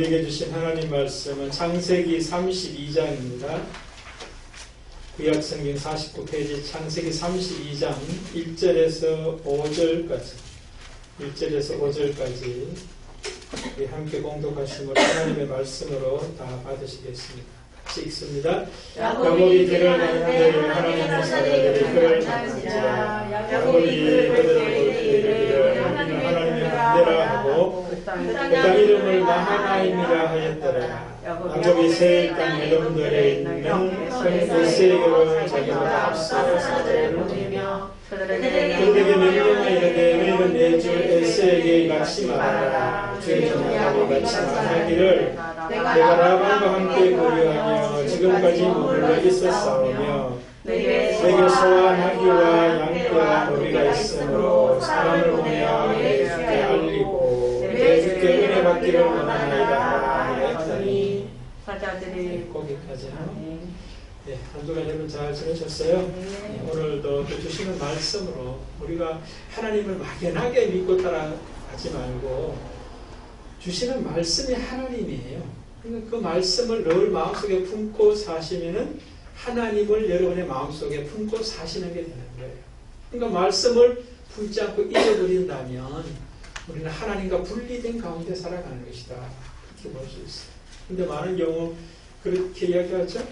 우리에게 주신 하나님 말씀은 창세기 32장입니다. 구약성경 49페이지 창세기 32장 1절에서 5절까지 우리 함께 공독하심으로 하나님의 말씀으로 다 받으시겠습니다. 같이 읽습니다. 야곱이 들을 만한데 하나님의 사자들이 그를 만난지라. 야곱이 그들을 이르기를 하나님의 반대라 하고 그 땅 이름을 마하나임이라 하였더라. 야곱이 세일 땅 에돔들에 있는 에세게로 자기보다 앞서 사자들을 보내며 그들에게 명령하여 이르되 너희는 내주 에세에게 같이 말하라. 주의 종 야곱 같이 말하기를 내가 라반과 함께 거류하며 지금까지 머물러 있었사오며 내게 소와 나귀와 양떼와 노비가 있으므로 사람을 보내어 내 주께 알리고 내 주께 은혜 받기를 원하나이다 하였더니 사자들이 거기까지 하면 한 주간 여러분 잘 지내셨어요? 오늘도 또 주시는 말씀으로 우리가 하나님을 막연하게 믿고 따라가지 말고 주시는 말씀이 하나님이에요. 그러니까 그 말씀을 늘 마음속에 품고 사시면은 하나님을 여러분의 마음속에 품고 사시는 게 되는 거예요. 그러니까 말씀을 품지 않고 잊어버린다면 우리는 하나님과 분리된 가운데 살아가는 것이다. 그렇게 볼 수 있어요. 근데 많은 경우 그렇게 이야기하죠.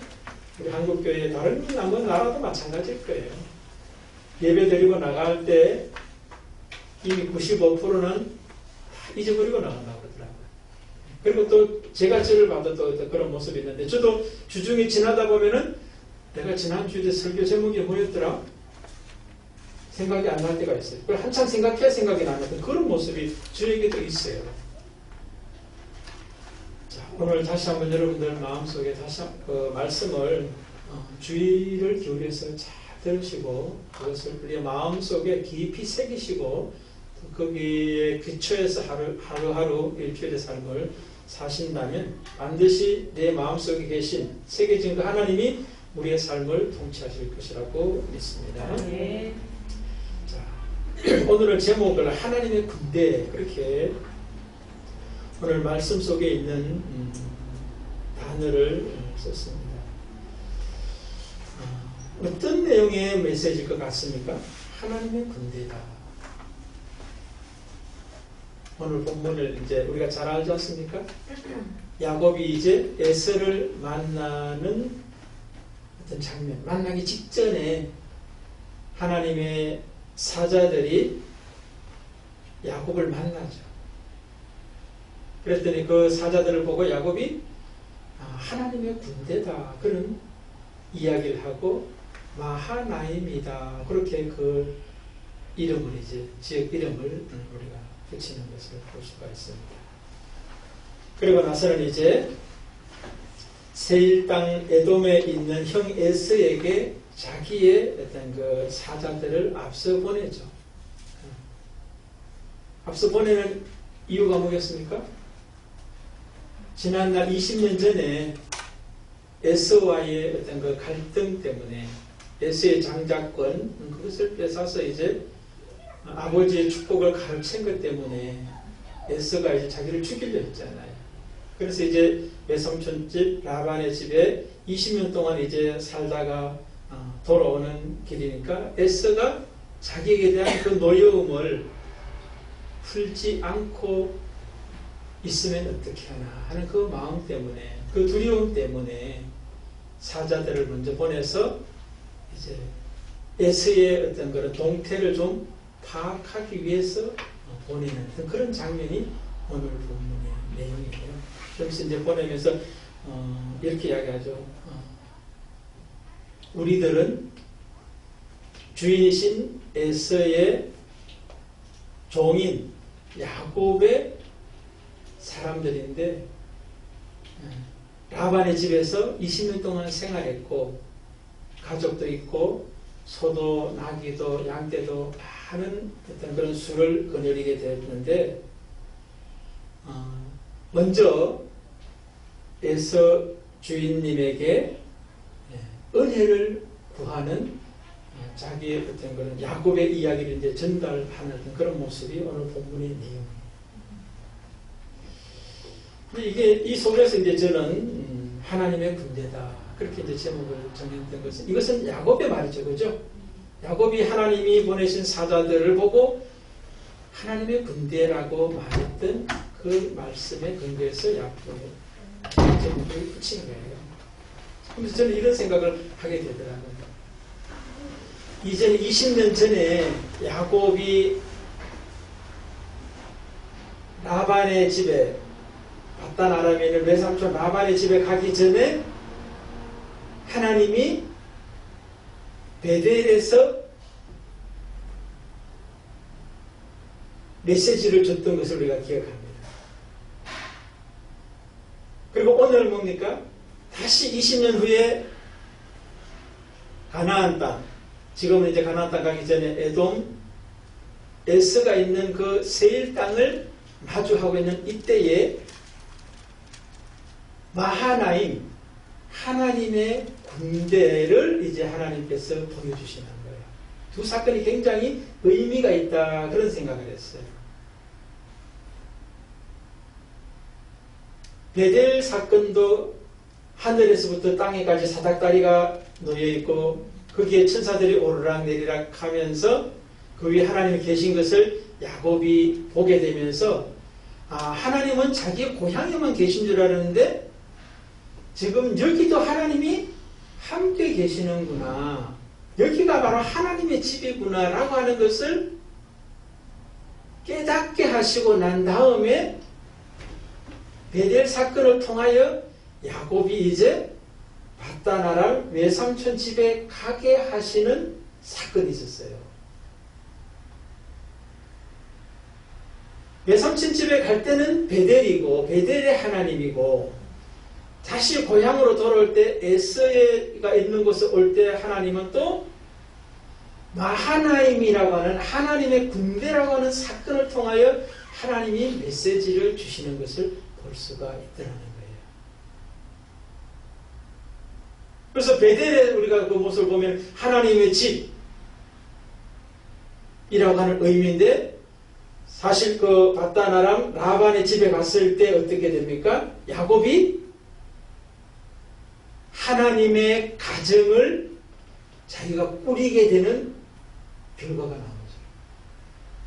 우리 한국교회 다른 나라도 마찬가지일 거예요. 예배 드리고 나갈 때 이미 95%는 다 잊어버리고 나간다고 그러더라고요. 그리고 또 제가 저를 봐도 또 그런 모습이 있는데 저도 주중에 지나다 보면은 내가 지난주에 설교 제목이 뭐였더라? 생각이 안 날 때가 있어요. 그걸 한참 생각해야 생각이 나는 그런 모습이 저에게도 있어요. 자, 오늘 다시 한번 여러분들 마음속에 다시 그 말씀을 주의를 기울여서 잘 들으시고 그것을 우리의 마음속에 깊이 새기시고 거기에 기초해서 하루하루 일주일의 삶을 사신다면 반드시 내 마음속에 계신 새겨진 그 하나님이 우리의 삶을 통치하실 것이라고 믿습니다. 네. 자, 오늘은 제목을 하나님의 군대 그렇게 오늘 말씀 속에 있는 단어를 썼습니다. 어떤 내용의 메시지일 것 같습니까? 하나님의 군대다. 오늘 본문을 이제 우리가 잘 알지 않습니까? 야곱이 이제 에서를 만나는 어떤 장면, 만나기 직전에 하나님의 사자들이 야곱을 만나죠. 그랬더니 그 사자들을 보고 야곱이 하나님의 군대다 그런 이야기를 하고 마하나임이다 그렇게 그 이름을 이제 지역 이름을 우리가 붙이는 것을 볼 수가 있습니다. 그리고 나서는 이제 세일 땅 에돔에 있는 형 에스에게 자기의 어떤 그 사자들을 앞서 보내죠. 앞서 보내는 이유가 뭐겠습니까? 지난날 20년 전에 에스와의 어떤 그 갈등 때문에 에스의 장자권 그것을 뺏어서 이제 아버지의 축복을 가로챈 것 때문에 에스가 이제 자기를 죽이려 했잖아요. 그래서 이제 외삼촌 집 라반의 집에 20년 동안 이제 살다가 돌아오는 길이니까 에스가 자기에게 대한 그 노여움을 풀지 않고 있으면 어떻게 하나 하는 그 마음 때문에 그 두려움 때문에 사자들을 먼저 보내서 이제 에스의 어떤 그런 동태를 좀 파악하기 위해서 보내는 그런 장면이 오늘 본문의 내용이에요. 그래서 이제 보내면서 이렇게 이야기하죠. 우리들은 주인이신 에서의 종인 야곱의 사람들인데 라반의 집에서 20년 동안 생활했고 가족도 있고 소도 나귀도 양떼도 많은 어떤 그런 수를 거느리게 되었는데 먼저 에서 주인님에게 은혜를 구하는 자기의 어떤 그런 야곱의 이야기를 이제 전달하는 그런 모습이 오늘 본문의 내용입니다. 이게 이 속에서 이제 저는 하나님의 군대다 그렇게 이제 제목을 정했던 것은 이것은 야곱의 말이죠, 그죠? 야곱이 하나님이 보내신 사자들을 보고 하나님의 군대라고 말했던 그 말씀에 근거해서 야곱의 제목을 붙인 거예요. 그래서 저는 이런 생각을 하게 되더라고요. 이제 20년 전에 야곱이 라반의 집에 바단 아람에 있는 외삼촌 라반의 집에 가기 전에 하나님이 베델에서 메시지를 줬던 것을 우리가 기억합니다. 그리고 오늘 뭡니까? 다시 20년 후에 가나안 땅, 지금은 이제 가나안 땅 가기 전에 에돔, 에스가 있는 그 세일 땅을 마주하고 있는 이때에 마하나임, 하나님의 군대를 이제 하나님께서 보여주시는 거예요. 두 사건이 굉장히 의미가 있다 그런 생각을 했어요. 베델 사건도 하늘에서부터 땅에까지 사닥다리가 놓여있고 거기에 천사들이 오르락 내리락 하면서 그 위에 하나님이 계신 것을 야곱이 보게 되면서 하나님은 자기 고향에만 계신 줄 알았는데 지금 여기도 하나님이 함께 계시는구나. 여기가 바로 하나님의 집이구나 라고 하는 것을 깨닫게 하시고 난 다음에 베델 사건을 통하여 야곱이 이제 바단 아람 외삼촌 집에 가게 하시는 사건이 있었어요. 외삼촌 집에 갈 때는 베델이고 베델의 하나님이고 다시 고향으로 돌아올 때 에스가 있는 곳에 올 때 하나님은 또 마하나임이라고 하는 하나님의 군대라고 하는 사건을 통하여 하나님이 메시지를 주시는 것을 볼 수가 있더라는 거예요. 그래서 베델에 우리가 그 모습을 보면 하나님의 집이라고 하는 의미인데 사실 그 바단 아람 라반의 집에 갔을 때 어떻게 됩니까? 야곱이 하나님의 가정을 자기가 꾸리게 되는 결과가 나오죠.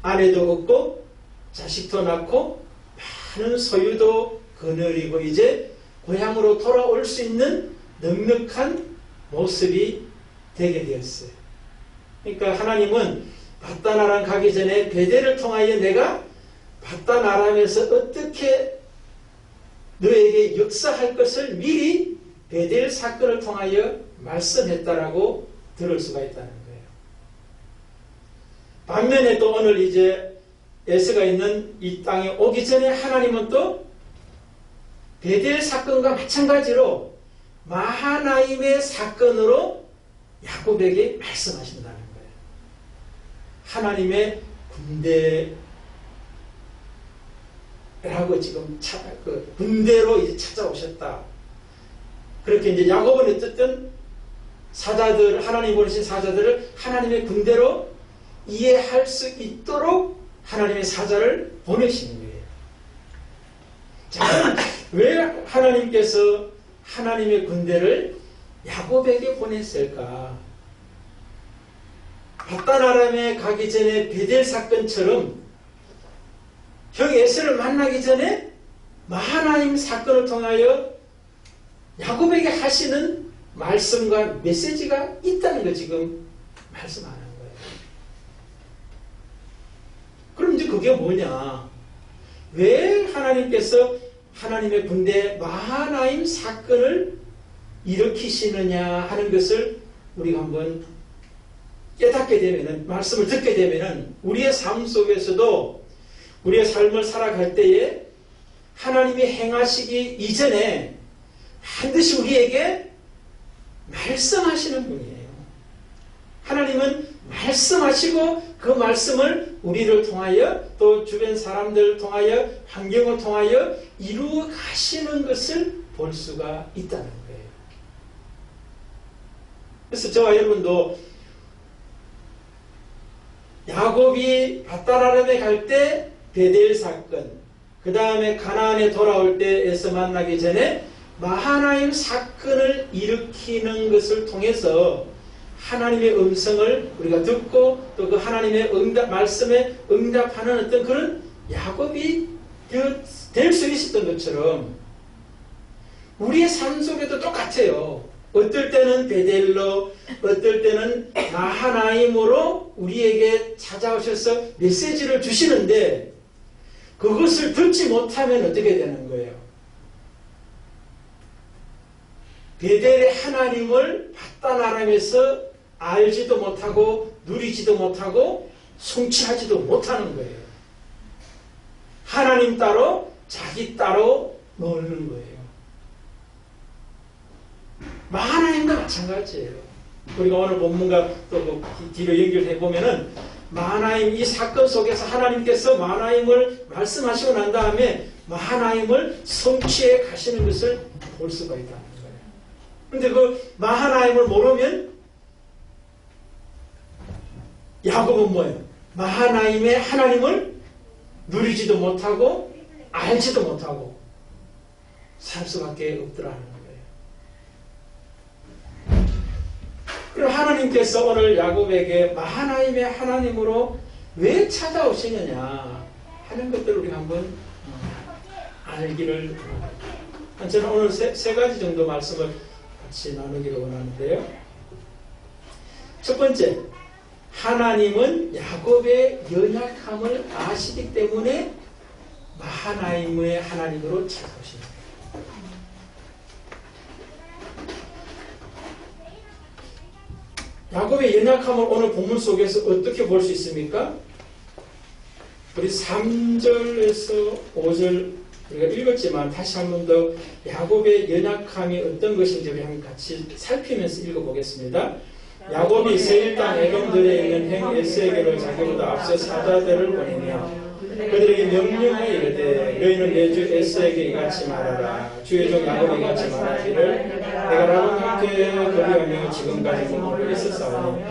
아내도 얻고 자식도 낳고 많은 소유도 거느리고 이제 고향으로 돌아올 수 있는 넉넉한 모습이 되게 되었어요. 그러니까 하나님은 바단 아람 가기 전에 베델을 통하여 내가 바단 아람에서 어떻게 너에게 역사할 것을 미리 베델 사건을 통하여 말씀했다라고 들을 수가 있다는 거예요. 반면에 또 오늘 이제 에스가 있는 이 땅에 오기 전에 하나님은 또 베델 사건과 마찬가지로 마하나임의 사건으로 야곱에게 말씀하신다는 거예요. 하나님의 군대라고 지금 군대로 이제 찾아오셨다. 그렇게 이제 야곱은 어쨌든 사자들, 하나님 보내신 사자들을 하나님의 군대로 이해할 수 있도록 하나님의 사자를 보내시는 거예요. 자, 왜 하나님께서 하나님의 군대를 야곱에게 보냈을까? 바단 아람에 가기 전에 베델 사건처럼 형 에스를 만나기 전에 마하나임 사건을 통하여 야곱에게 하시는 말씀과 메시지가 있다는 거 지금 말씀하는 거예요. 그럼 이제 그게 뭐냐? 왜 하나님께서 하나님의 군대 마하나임 사건을 일으키시느냐 하는 것을 우리가 한번 깨닫게 되면은, 말씀을 듣게 되면은 우리의 삶 속에서도 우리의 삶을 살아갈 때에 하나님이 행하시기 이전에 반드시 우리에게 말씀하시는 분이에요. 하나님은 말씀하시고 그 말씀을 우리를 통하여 또 주변 사람들을 통하여 환경을 통하여 이루어 가시는 것을 볼 수가 있다는 거예요. 그래서 저와 여러분도 야곱이 바단 아람에 갈 때 베델 사건, 그 다음에 가나안에 돌아올 때 에서 만나기 전에 마하나임 사건을 일으키는 것을 통해서 하나님의 음성을 우리가 듣고 또 그 하나님의 말씀에 응답하는 어떤 그런 야곱이 될 수 있었던 것처럼 우리의 삶 속에도 똑같아요. 어떨 때는 베델로, 어떨 때는 마하나임으로 우리에게 찾아오셔서 메시지를 주시는데 그것을 듣지 못하면 어떻게 되는 거예요? 베델의 하나님을 판단하면서 알지도 못하고 누리지도 못하고 성취하지도 못하는 거예요. 하나님 따로 자기 따로 놀는 거예요. 마하나임도 마찬가지예요. 우리가 오늘 본문과 또 뒤로 연결해 보면은 마하나임 이 사건 속에서 하나님께서 마하나임을 말씀하시고 난 다음에 마하나임을 성취해 가시는 것을 볼 수가 있다는 거예요. 그런데 그 마하나임을 모르면 야곱은 뭐예요? 마하나임의 하나님을 누리지도 못하고 알지도 못하고 살 수밖에 없더라는 거예요. 그럼 하나님께서 오늘 야곱에게 마하나임의 하나님으로 왜 찾아오시느냐 하는 것들을 우리가 한번 알기를 저는 오늘 세 가지 정도 말씀을 같이 나누기를 원하는데요. 첫 번째, 하나님은 야곱의 연약함을 아시기 때문에 마하나임의 하나님으로 찾아오십니다. 야곱의 연약함을 오늘 본문 속에서 어떻게 볼 수 있습니까? 우리 3절에서 5절 우리가 읽었지만 다시 한 번 더 야곱의 연약함이 어떤 것인지 우리 한번 같이 살피면서 읽어보겠습니다. 야곱이 세일 땅 에돔들에 있는 행 에스에게로 자기보다 앞서 사자들을 보내며 그들에게 명령하여 이르되 너희는 내 주 에스에게 이같이 말하라. 주의 종 야곱이 이같이 말하기를 내가 라반과 함께 거리하며 지금까지 머물고 있었사오니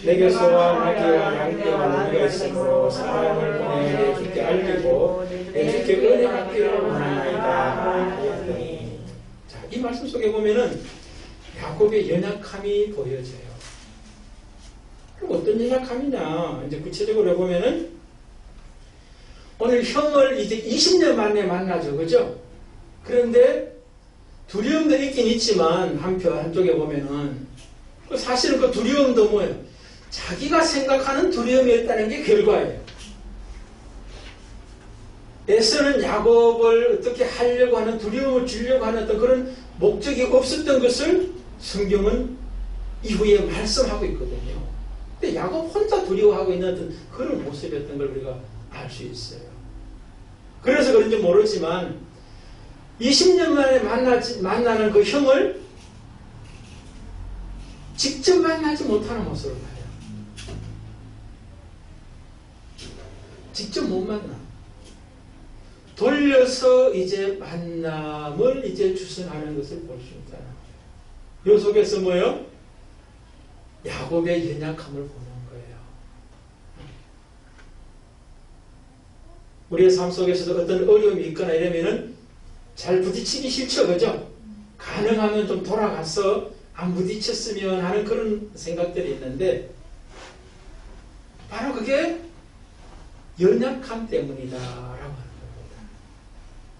내게서와 나귀와 양떼와 나귀가 있으므로 사람을 보내 내 주께 알리고 내 주께 은혜받기를 원하나이다 하였더니, 자, 이 말씀 속에 보면은 야곱의 연약함이 보여져요. 그럼 어떤 연약함이냐? 이제 구체적으로 보면은 오늘 형을 이제 20년 만에 만나죠. 그죠? 그런데 두려움도 있긴 있지만 한쪽에 보면은 사실은 그 두려움도 뭐예요? 자기가 생각하는 두려움이었다는 게 결과예요. 에서는 야곱을 어떻게 하려고 하는 두려움을 주려고 하는 어떤 그런 목적이 없었던 것을 성경은 이후에 말씀하고 있거든요. 근데 야곱 혼자 두려워하고 있는 어떤 그런 모습이었던 걸 우리가 알 수 있어요. 그래서 그런지 모르지만 20년 만에 만나는 그 형을 직접 만나지 못하는 모습을 봐요. 직접 못 만나. 돌려서 이제 만남을 이제 주선하는 것을 볼 수 있다는 거예요. 이 속에서 뭐예요? 야곱의 연약함을 보는 거예요. 우리의 삶 속에서도 어떤 어려움이 있거나 이러면은 잘 부딪히기 싫죠, 그죠? 가능하면 좀 돌아가서 안 부딪혔으면 하는 그런 생각들이 있는데 바로 그게 연약함 때문이다라고 하는 겁니다.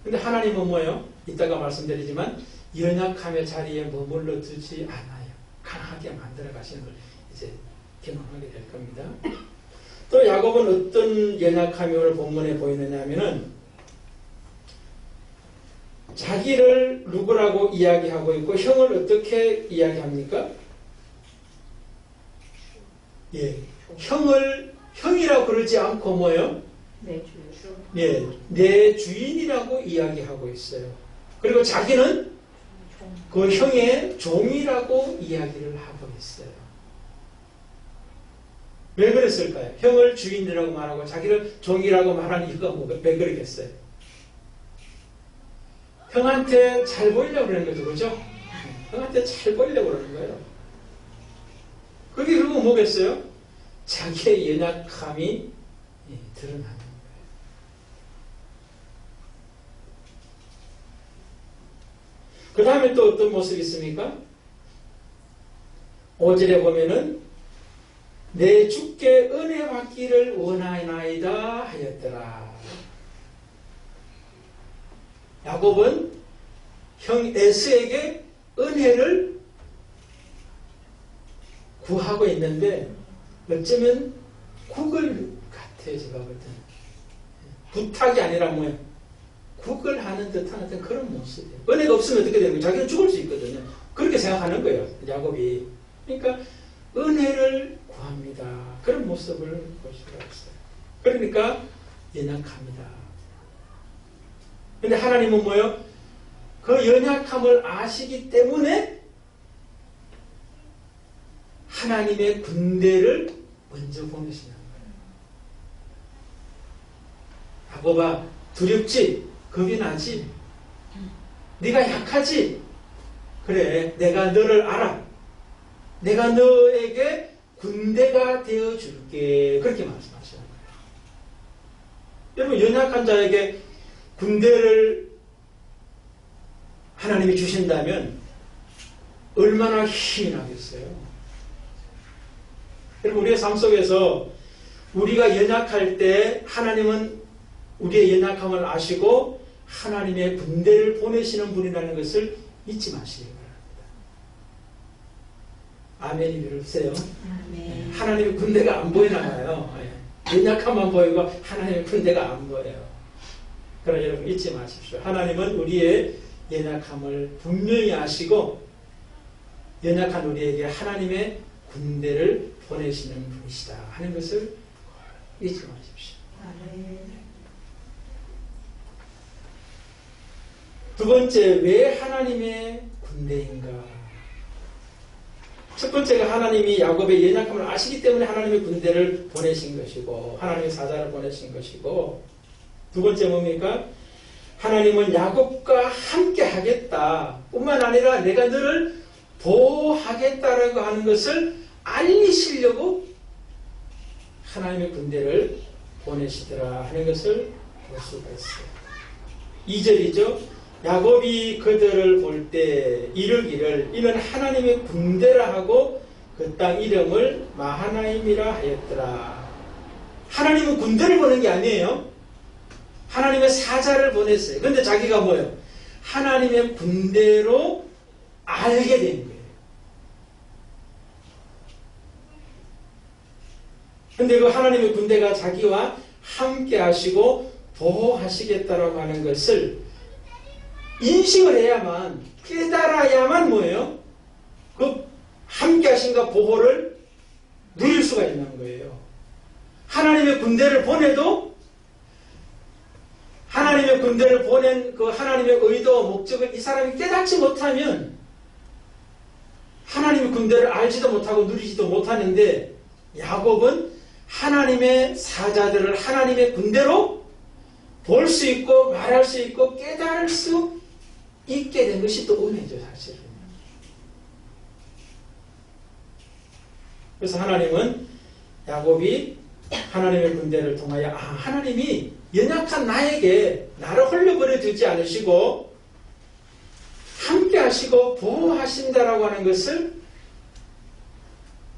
근데 하나님은 뭐예요? 이따가 말씀드리지만 연약함의 자리에 머물러 두지 않아요. 강하게 만들어 가시는 걸 이제 경험하게 될 겁니다. 또 야곱은 어떤 연약함이 오늘 본문에 보이느냐 하면은 자기를 누구라고 이야기하고 있고 형을 어떻게 이야기합니까? 예, 형을 형이라고 그러지 않고 뭐예요? 내 주인. 예, 내 주인이라고 이야기하고 있어요. 그리고 자기는 그 형의 종이라고 이야기를 하고 있어요. 왜 그랬을까요? 형을 주인이라고 말하고 자기를 종이라고 말하는 이유가 왜 그러겠어요? 형한테 잘 보이려고 그러는 거죠, 그죠? 형한테 잘 보이려고 그러는 거예요. 그게 결국 뭐겠어요? 자기의 연약함이 드러나는 거예요. 그 다음에 또 어떤 모습이 있습니까? 5절에 보면은 내 주께 은혜 받기를 원하나이다 하였더라. 야곱은 형 에서에게 은혜를 구하고 있는데 어쩌면 국을 같아요. 제가 볼 때는. 부탁이 아니라 뭐예요? 국을 하는 듯한 어떤 그런 모습이에요. 은혜가 없으면 어떻게 되는 거예요? 자기는 죽을 수 있거든요. 그렇게 생각하는 거예요. 야곱이. 그러니까 은혜를 구합니다. 그런 모습을 볼 수가 있어요. 그러니까 연약합니다. 근데 하나님은 뭐예요? 그 연약함을 아시기 때문에 하나님의 군대를 먼저 보내시는 거예요. 야곱아, 두렵지? 겁이 나지? 네가 약하지? 그래, 내가 너를 알아. 내가 너에게 군대가 되어줄게. 그렇게 말씀하시는 거예요. 여러분, 연약한 자에게 군대를 하나님이 주신다면 얼마나 힘이 나겠어요. 여러분, 우리의 삶 속에서 우리가 연약할 때 하나님은 우리의 연약함을 아시고 하나님의 군대를 보내시는 분이라는 것을 잊지 마시기 바랍니다. 아멘이 들으세요? 아멘. 하나님의 군대가 안 보이나봐요. 연약함만 보이고 하나님의 군대가 안 보여요. 그러나 여러분 잊지 마십시오. 하나님은 우리의 연약함을 분명히 아시고 연약한 우리에게 하나님의 군대를 보내시는 분이시다 하는 것을 잊지 마십시오. 두 번째, 왜 하나님의 군대인가? 첫 번째가 하나님이 야곱의 연약함을 아시기 때문에 하나님의 군대를 보내신 것이고 하나님의 사자를 보내신 것이고, 두 번째 뭡니까? 하나님은 야곱과 함께 하겠다 뿐만 아니라 내가 너를 보호하겠다라고 하는 것을 알리시려고 하나님의 군대를 보내시더라 하는 것을 볼 수가 있어요. 2절이죠. 야곱이 그들을 볼 때 이르기를 이는 하나님의 군대라 하고 그 땅 이름을 마하나임이라 하였더라. 하나님은 군대를 보낸 게 아니에요. 하나님의 사자를 보냈어요. 그런데 자기가 뭐예요? 하나님의 군대로 알게 된 거예요. 그런데 그 하나님의 군대가 자기와 함께 하시고 보호하시겠다라고 하는 것을 인식을 해야만, 깨달아야만 뭐예요? 그 함께 하신과 보호를 누릴 수가 있는 거예요. 하나님의 군대를 보내도 하나님의 군대를 보낸 그 하나님의 의도와 목적을 이 사람이 깨닫지 못하면 하나님의 군대를 알지도 못하고 누리지도 못하는데, 야곱은 하나님의 사자들을 하나님의 군대로 볼 수 있고 말할 수 있고 깨달을 수 있게 된 것이 또 은혜죠, 사실은. 그래서 하나님은 야곱이 하나님의 군대를 통하여 하나님이 연약한 나에게 나를 홀려버려 두지 않으시고 함께 하시고 보호하신다라고 하는 것을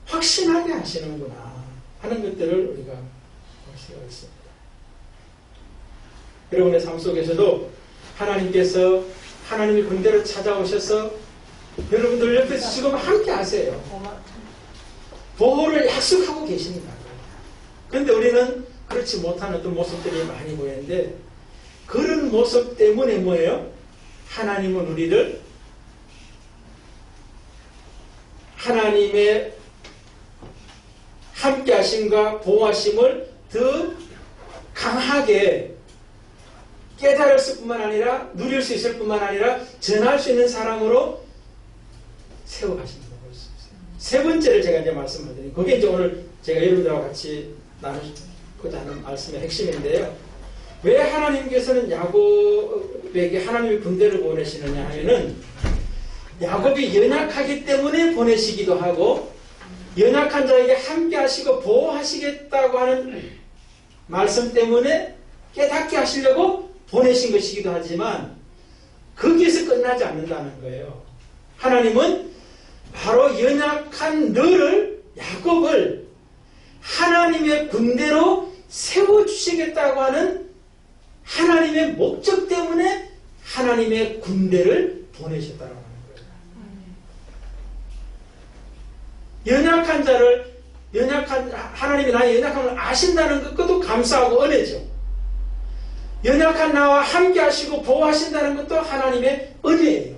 확신하게 하시는구나 하는 것들을 우리가 볼 수가 있습니다. 여러분의 삶 속에서도 하나님께서 하나님의 군대를 찾아오셔서 여러분들 옆에서 지금 함께 하세요. 보호를 약속하고 계십니다. 그런데 우리는 그렇지 못한 어떤 모습들이 많이 보이는데, 그런 모습 때문에 뭐예요? 하나님은 우리를 하나님의 함께 하심과 보호하심을 더 강하게 깨달을 뿐만 아니라 누릴 수 있을 뿐만 아니라 전할 수 있는 사람으로 세워가신다고 볼 수 있어요. 세 번째를 제가 이제 말씀을 드리니 그게 이제 오늘 제가 여러분들하고 같이 나누고자 하는 말씀의 핵심인데요. 왜 하나님께서는 야곱에게 하나님의 군대를 보내시느냐 하면은 야곱이 연약하기 때문에 보내시기도 하고 연약한 자에게 함께 하시고 보호하시겠다고 하는 말씀 때문에 깨닫게 하시려고 보내신 것이기도 하지만, 거기에서 끝나지 않는다는 거예요. 하나님은 바로 연약한 너를, 야곱을 하나님의 군대로 세워주시겠다고 하는 하나님의 목적 때문에 하나님의 군대를 보내셨다고 하는 거예요. 연약한 자를, 하나님이 나의 연약함을 아신다는 것도 감사하고 은혜죠. 연약한 나와 함께 하시고 보호하신다는 것도 하나님의 은혜예요.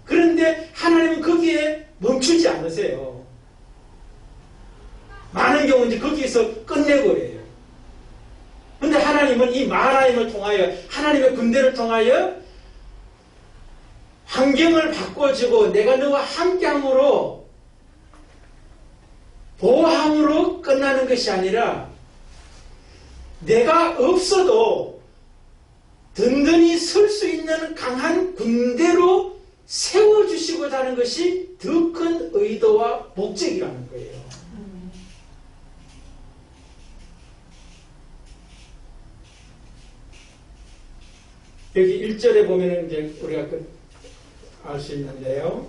그런데 하나님은 거기에 멈추지 않으세요. 많은 경우 이제 거기에서 끝내버려요. 그런데 하나님은 이 마하나임을 통하여, 하나님의 군대를 통하여 환경을 바꿔주고 내가 너와 함께함으로, 보호함으로 끝나는 것이 아니라 내가 없어도 든든히 설 수 있는 강한 군대로 세워주시고자 하는 것이 더 큰 의도와 목적이라는 거예요. 여기 1절에 보면은 이제 우리가 알 수 있는데요.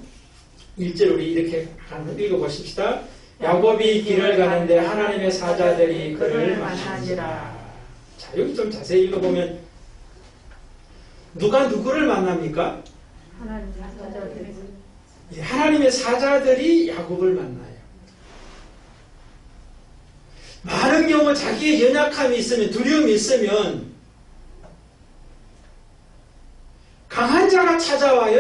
1절 우리 이렇게 한번 읽어보십시다. 야곱이 길을 가는데 하나님의 사자들이 그를 만나니라. 자, 여기 좀 자세히 읽어보면 누가 누구를 만납니까? 하나님의 사자들이 야곱을 만나요. 많은 경우 자기의 연약함이 있으면, 두려움이 있으면 강한 자가 찾아와요?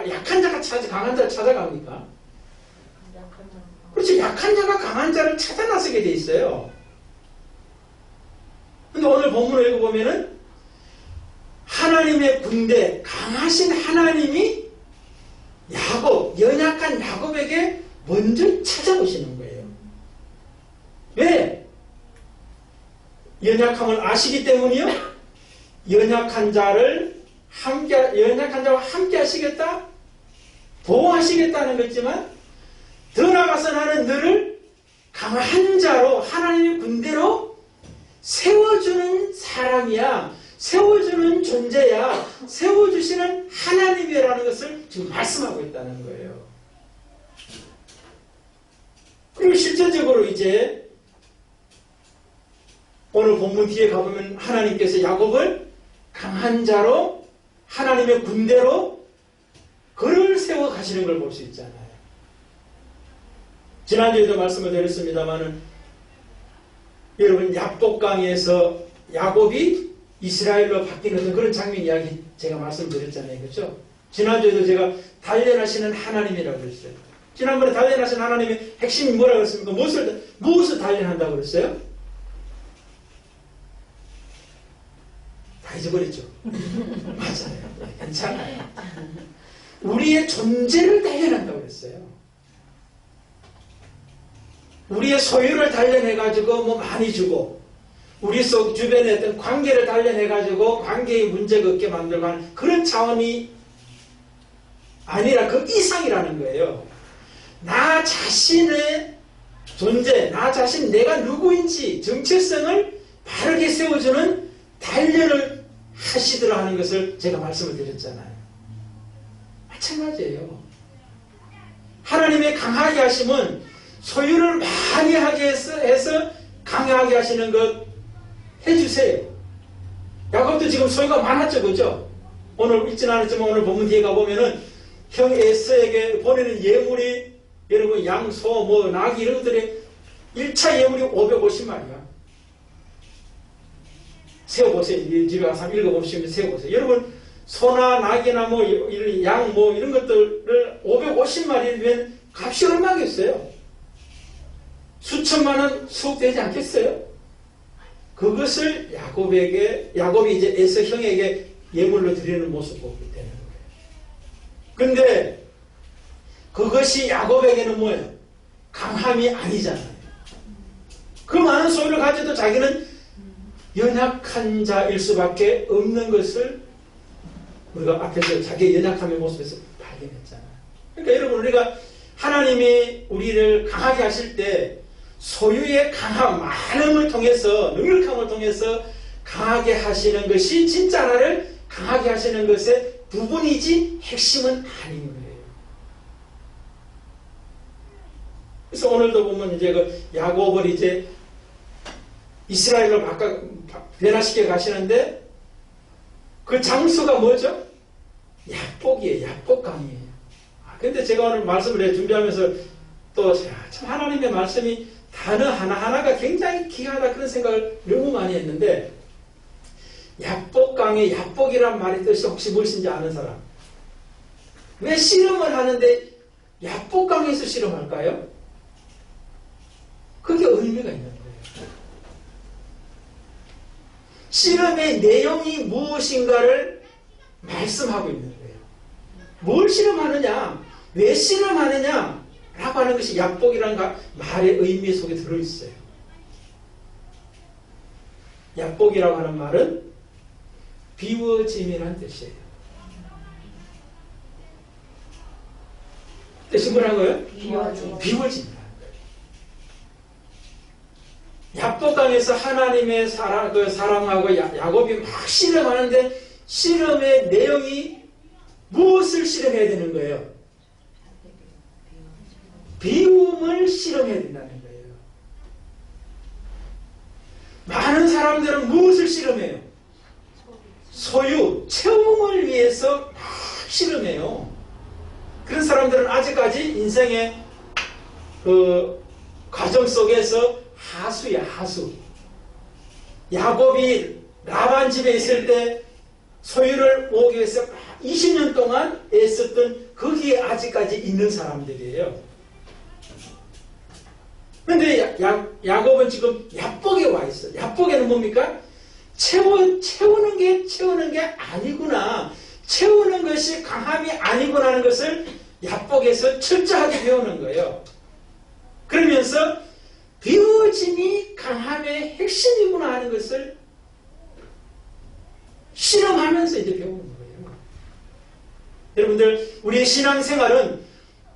약한 자가 강한 자를 찾아갑니까? 그렇지, 약한 자가 강한 자를 찾아 나서게 돼 있어요. 근데 오늘 본문을 읽어보면은 하나님의 군대, 강하신 하나님이 야곱, 연약한 야곱에게 먼저 찾아오시는 거예요. 왜? 연약함을 아시기 때문이요? 연약한 자와 함께 하시겠다? 보호하시겠다는 거지만 더 나아가서 나는 너를 강한 자로, 하나님의 군대로 세워주는 사람이야. 세워주는 존재야. 세워주시는 하나님이라는 것을 지금 말씀하고 있다는 거예요. 그리고 실제적으로 이제 오늘 본문 뒤에 가보면 하나님께서 야곱을 강한 자로, 하나님의 군대로 그를 세워 가시는 걸 볼 수 있잖아요. 지난주에도 말씀을 드렸습니다마는 여러분 야복강에서 야곱이 이스라엘로 바뀌는 그런 장면 이야기 제가 말씀드렸잖아요. 그렇죠? 지난주에도 제가 단련하시는 하나님이라고 그랬어요. 지난번에 단련하신 하나님의 핵심이 뭐라고 그랬습니까? 무엇을 단련한다고 그랬어요? 다 잊어버렸죠? 맞아요. 괜찮아요. 우리의 존재를 단련한다고 그랬어요. 우리의 소유를 단련해가지고 뭐 많이 주고, 우리 속 주변에 어떤 관계를 단련해가지고 관계의 문제가 없게 만들고 하는 그런 차원이 아니라 그 이상이라는 거예요. 나 자신의 존재, 나 자신, 내가 누구인지 정체성을 바르게 세워주는 단련을 하시더라 하는 것을 제가 말씀을 드렸잖아요. 마찬가지예요. 하나님의 강하게 하심은 소유를 많이 하게 해서 강하게 하시는 것 해주세요. 야곱도 지금 소유가 많았죠, 그죠? 오늘 읽진 않았지만 오늘 본문 뒤에 가보면은 형 에서에게 보내는 예물이 여러분 양, 소, 뭐 나귀 이런 것들이 1차 예물이 550마리야. 세워보세요. 집에 가서 한번 읽어보시면 세워보세요. 여러분 소나 나귀나 뭐 양 뭐 이런 것들을 550마리면 값이 얼마겠어요? 수천만 원 수억되지 않겠어요? 그것을 야곱이 이제 에서 형에게 예물로 드리는 모습을 보게 되는 거예요. 근데 그것이 야곱에게는 뭐예요? 강함이 아니잖아요. 그 많은 소유를 가져도 자기는 연약한 자일 수밖에 없는 것을 우리가 앞에서 자기의 연약함의 모습에서 발견했잖아요. 그러니까 여러분 우리가 하나님이 우리를 강하게 하실 때 소유의 강함, 많음을 통해서, 능력함을 통해서 강하게 하시는 것이 진짜 나를 강하게 하시는 것의 부분이지 핵심은 아닌 거예요. 그래서 오늘도 보면 이제 그 야곱을 이제 이스라엘로 변화시켜 가시는데 그 장소가 뭐죠? 야복이에요. 야복강이에요. 근데 제가 오늘 말씀을 준비하면서 또 참 하나님의 말씀이 단어 하나하나가 굉장히 귀하다 그런 생각을 너무 많이 했는데 야복강의 야복이란 말의 뜻이 혹시 무엇인지 아는 사람? 왜 씨름을 하는데 야복강에서 씨름할까요? 그게 의미가 있는 거예요. 씨름의 내용이 무엇인가를 말씀하고 있는 거예요. 뭘 씨름하느냐? 왜 씨름하느냐? 라고 하는 것이 야복이라는 말의 의미 속에 들어있어요. 야복이라고 하는 말은 비워짐이라는 뜻이에요. 뜻이 뭐라고요? 비워짐. 야복강에서 하나님의 사랑하고 야곱이 막 씨름하는데 씨름의 내용이 무엇을 씨름해야 되는 거예요? 비움을 씨름해야 된다는 거예요. 많은 사람들은 무엇을 씨름해요? 소유, 채움을 위해서 막 씨름해요. 그런 사람들은 아직까지 인생의 그 과정 속에서 하수야, 하수. 야곱이 라반 집에 있을 때 소유를 모으기 위해서 20년 동안 애썼던 거기에 아직까지 있는 사람들이에요. 그런데 야곱은 지금 야복에 와 있어요. 야복에는 뭡니까? 채우는 게 아니구나. 채우는 것이 강함이 아니구나 하는 것을 야복에서 철저하게 배우는 거예요. 그러면서 비워짐이 강함의 핵심이구나 하는 것을 실험하면서 이제 배우는 거예요. 여러분들, 우리의 신앙생활은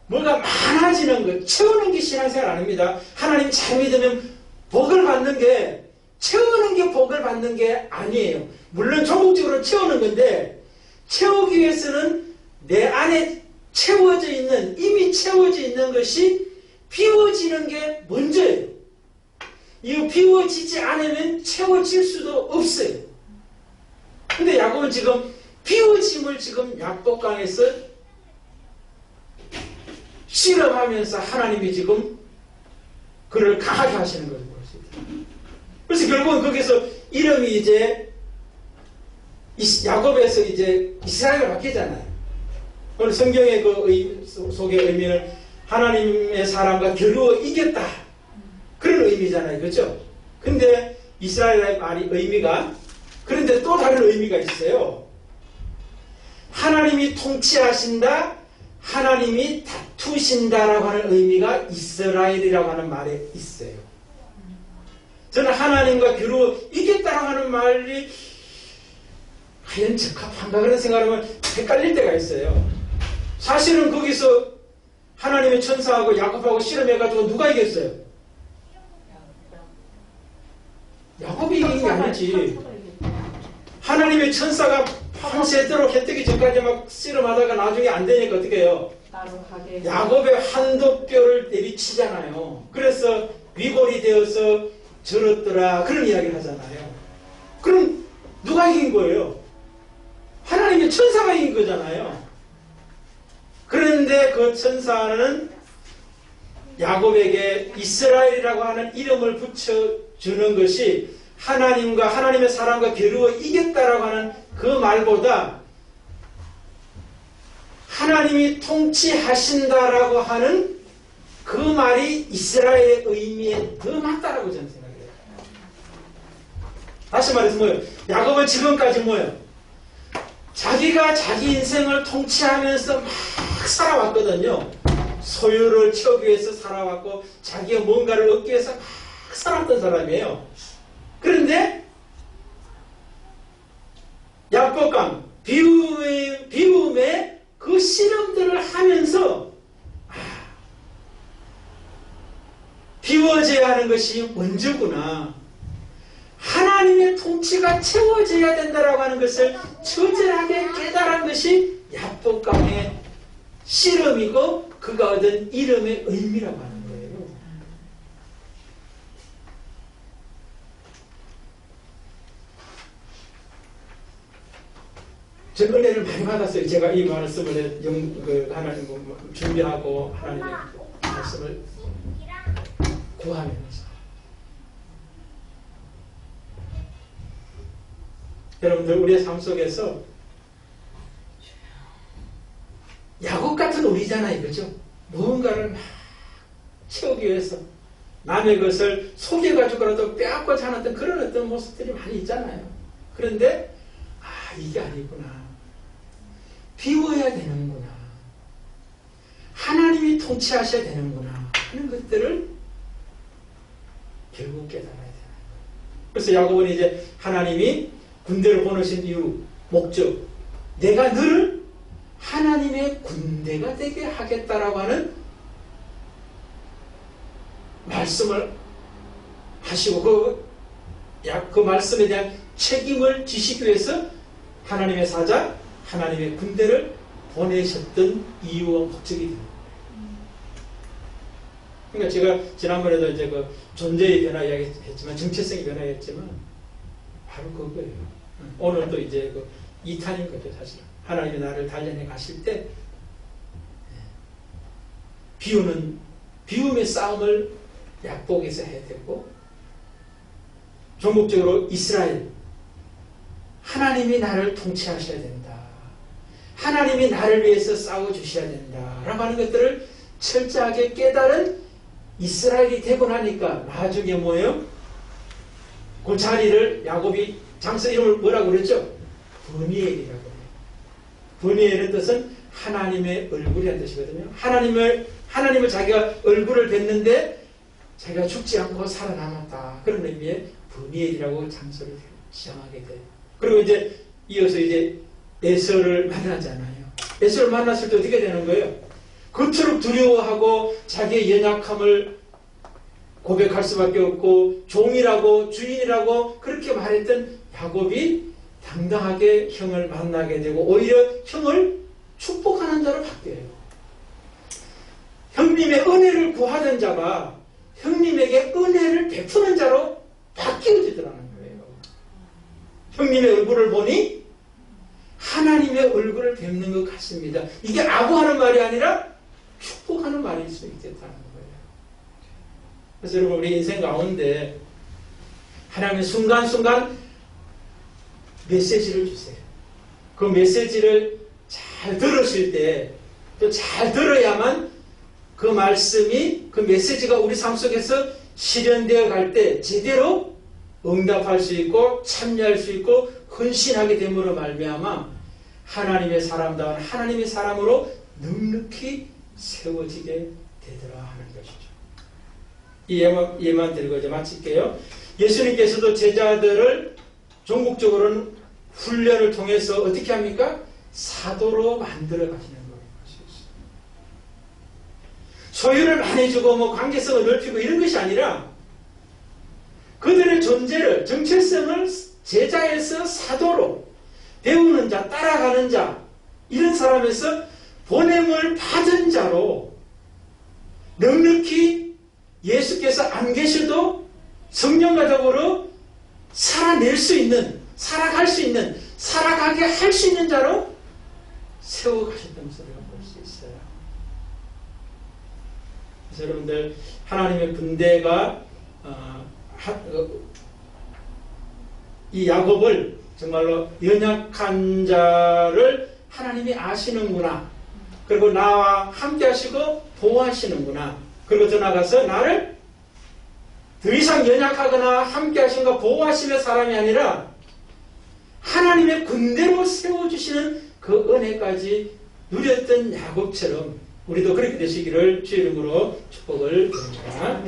뭐가 많아지는 것, 채우는 게 신앙생활 아닙니다. 하나님 잘 믿으면 복을 받는 게, 채우는 게 복을 받는 게 아니에요. 물론 전국적으로 채우는 건데, 채우기 위해서는 내 안에 이미 채워져 있는 것이 비워지는 게 먼저예요. 이거 비워지지 않으면 채워질 수도 없어요. 근데 야곱은 지금 비워짐을 지금 야복강에서 실험하면서 하나님이 지금 그를 강하게 하시는 것을 볼 수 있어요. 그래서 결국은 거기서 이름이 이제 야곱에서 이제 이스라엘로 바뀌잖아요. 오늘 성경의 그 속의 의미는 하나님의 사람과 겨루어 이겼다. 그런 의미잖아요. 그렇죠? 근데 이스라엘의 말이 의미가 그런데 또 다른 의미가 있어요. 하나님이 통치하신다. 하나님이 다투신다라고 하는 의미가 이스라엘이라고 하는 말에 있어요. 저는 하나님과 겨루어 이겼다라고 하는 말이 과연 적합한가 그런 생각을 하면 헷갈릴 때가 있어요. 사실은 거기서 하나님의 천사하고 야곱하고 실험해가지고 누가 이겼어요? 야곱이 이긴 게 아니지. 하나님의 천사가 밤새도록 해 뜨기 전까지 막 씨름하다가 나중에 안 되니까 어떻게 해요? 야곱의 한도뼈를 내리치잖아요. 그래서 위골이 되어서 절었더라 그런 이야기를 하잖아요. 그럼 누가 이긴 거예요? 하나님의 천사가 이긴 거잖아요. 그런데 그 천사는 야곱에게 이스라엘이라고 하는 이름을 붙여주는 것이 하나님과 하나님의 사람과 겨루어 이겼다라고 하는 그 말보다 하나님이 통치하신다라고 하는 그 말이 이스라엘의 의미에 더 맞다라고 저는 생각해요. 다시 말해서 뭐예요? 야곱은 지금까지 뭐예요? 자기가 자기 인생을 통치하면서 막 살아왔거든요. 소유를 채우기 위해서 살아왔고 자기가 뭔가를 얻기 위해서 막 살았던 사람이에요. 그런데 야복강 비움의 그 실험들을 하면서 비워져야 하는 것이 먼저구나. 하나님 하나님의 통치가 채워져야 된다라고 하는 것을 처절하게 깨달은 것이 야복강의 씨름이고 그가 얻은 이름의 의미라고 하는 거예요. 전 은혜를 많이 받았어요. 제가 이 말씀을 하나님 준비하고 하나님의 말씀을 구하면서. 여러분들 우리의 삶 속에서 야곱 같은 우리잖아요. 그죠? 무언가를 막 채우기 위해서 남의 것을 속여가지고라도 빼앗고자 하는 그런 어떤 모습들이 많이 있잖아요. 그런데 이게 아니구나. 비워야 되는구나. 하나님이 통치하셔야 되는구나 하는 것들을 결국 깨달아야 되는 거예요. 그래서 야곱은 이제 하나님이 군대를 보내신 이유, 목적, 내가 너를 하나님의 군대가 되게 하겠다라고 하는 말씀을 하시고 그 말씀에 대한 책임을 지시기 위해서 하나님의 사자, 하나님의 군대를 보내셨던 이유와 목적이 됩니다. 그러니까 제가 지난번에도 이제 그 존재의 변화 이야기했지만, 정체성의 변화였지만 바로 그거예요. 오늘도 이제 그 2탄인 거죠, 사실. 하나님이 나를 단련해 가실 때 비움의 싸움을 약복에서 해야 되고, 종국적으로 이스라엘, 하나님이 나를 통치하셔야 된다. 하나님이 나를 위해서 싸워주셔야 된다. 라고 하는 것들을 철저하게 깨달은 이스라엘이 되고 나니까 나중에 뭐예요? 그 자리를 야곱이 장서 이름을 뭐라고 그랬죠? 브니엘이라고 해요. 브니엘의 뜻은 하나님의 얼굴이라는 뜻이거든요. 하나님을 자기가 얼굴을 뵀는데 자기가 죽지 않고 살아남았다. 그런 의미의 브니엘이라고 장소를 지정하게 돼요. 그리고 이제 이어서 이제 에서를 만나잖아요. 에서를 만났을 때 어떻게 되는 거예요? 그토록 두려워하고 자기의 연약함을 고백할 수밖에 없고 종이라고 주인이라고 그렇게 말했던 야곱이 당당하게 형을 만나게 되고 오히려 형을 축복하는 자로 바뀌어요. 형님의 은혜를 구하던 자가 형님에게 은혜를 베푸는 자로 바뀌어지더라는 거예요. 형님의 얼굴을 보니 하나님의 얼굴을 뵙는 것 같습니다. 이게 아부하는 말이 아니라 축복하는 말일 수 있겠다는 거예요. 그래서 여러분, 우리 인생 가운데 하나님의 순간순간 메시지를 주세요. 그 메시지를 잘 들으실 때 또 잘 들어야만 그 말씀이, 그 메시지가 우리 삶 속에서 실현되어 갈 때 제대로 응답할 수 있고 참여할 수 있고 헌신하게 됨으로 말미암아 하나님의 사람다운 하나님의 사람으로 넉넉히 세워지게 되더라 하는 것이죠. 이 예만 드리고 이제 마칠게요. 예수님께서도 제자들을 종국적으로는 훈련을 통해서 어떻게 합니까? 사도로 만들어 가시는 거예요. 소유를 많이 주고 뭐 관계성을 넓히고 이런 것이 아니라 그들의 존재를, 정체성을 제자에서 사도로, 배우는 자, 따라가는 자, 이런 사람에서 보냄을 받은 자로 넉넉히 예수께서 안 계셔도 성령과 더불어 살아낼 수 있는, 살아갈 수 있는, 살아가게 할 수 있는 자로 세워가셨다는 소리가 볼 수 있어요. 그래서 여러분들, 하나님의 군대가 이 야곱을 정말로 연약한 자를 하나님이 아시는구나. 그리고 나와 함께 하시고 보호하시는구나. 그리고 더 나아가서 나를 더 이상 연약하거나 함께 하신가 보호하시는 사람이 아니라 하나님의 군대로 세워주시는 그 은혜까지 누렸던 야곱처럼 우리도 그렇게 되시기를 주의 이름으로 축복을 드립니다.